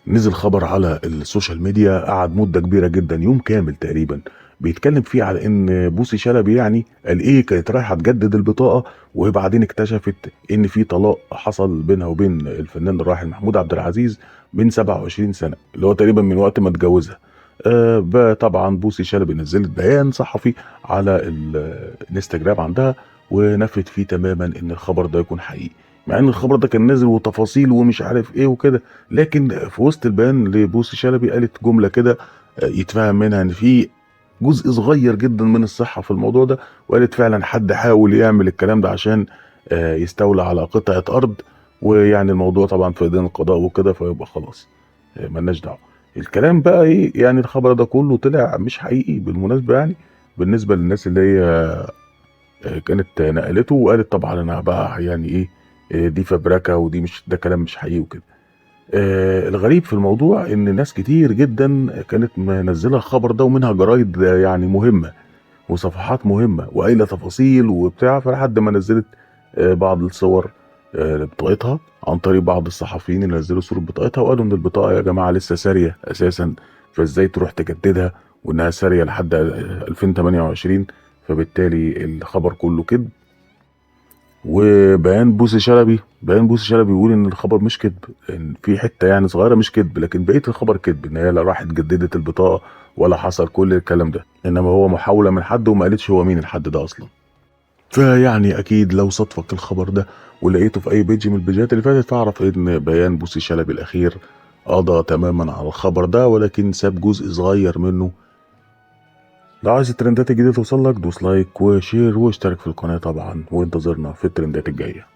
نزل خبر على السوشيال ميديا قعد مدة كبيرة جدا، يوم كامل تقريبا، بيتكلم فيه على ان بوسي شلبي يعني قال ايه كانت رايحة تجدد البطاقة، وبعدين اكتشفت ان في طلاق حصل بينها وبين الفنان الراحل محمود عبد العزيز من 27 سنة، اللي هو تقريبا من وقت ما اتجوزها. طبعا بوسي شلبي نزلت بيان صحفي على الانستجرام عندها، ونفت فيه تماما ان الخبر ده يكون حقيقي، مع ان الخبر ده كان نازل وتفاصيل ومش عارف ايه وكده. لكن في وسط البيان لبوسي شلبي قالت جمله كده يتفهم منها ان في جزء صغير جدا من الصحه في الموضوع ده، وقالت فعلا حد حاول يعمل الكلام ده عشان يستولى على قطعه ارض، ويعني الموضوع طبعا في ايدين القضاء وكده، فيبقى خلاص ملناش دعوه. الكلام بقى ايه يعني؟ الخبر ده كله طلع مش حقيقي بالمناسبه يعني، بالنسبه للناس اللي هي كانت نقلته وقالت طبعا انا بقى يعني ايه، دي فبركه ودي مش ده كلام مش حقيقي وكده. الغريب في الموضوع ان ناس كتير جدا كانت منزله الخبر ده، ومنها جرايد يعني مهمه وصفحات مهمه وقايله تفاصيل وبتاع، فلحد ما نزلت بعض الصور لبطاقتها عن طريق بعض الصحفيين اللي نزلوا صوره بطاقتها، وقالوا ان البطاقه يا جماعه لسه ساريه اساسا، فازاي تروح تجددها وانها ساريه لحد 2028؟ فبالتالي الخبر كله كده. وبيان بوسي شلبي بيقول ان الخبر مش كذب، ان في حته يعني صغيره مش كذب، لكن بقيه الخبر كذب، ان هي لا راحت جددت البطاقه ولا حصل كل الكلام ده، انما هو محاوله من حد، وما قالتش هو مين الحد ده اصلا. فيعني اكيد لو صادفك الخبر ده ولقيته في اي بيج من البيجات اللي فاتت، فاعرف ان بيان بوسي شلبي الاخير قضى تماما على الخبر ده، ولكن ساب جزء صغير منه. لو عايز الترندات الجديدة توصل لك، دوس لايك وشير واشترك في القناة طبعا، وانتظرنا في الترندات الجاية.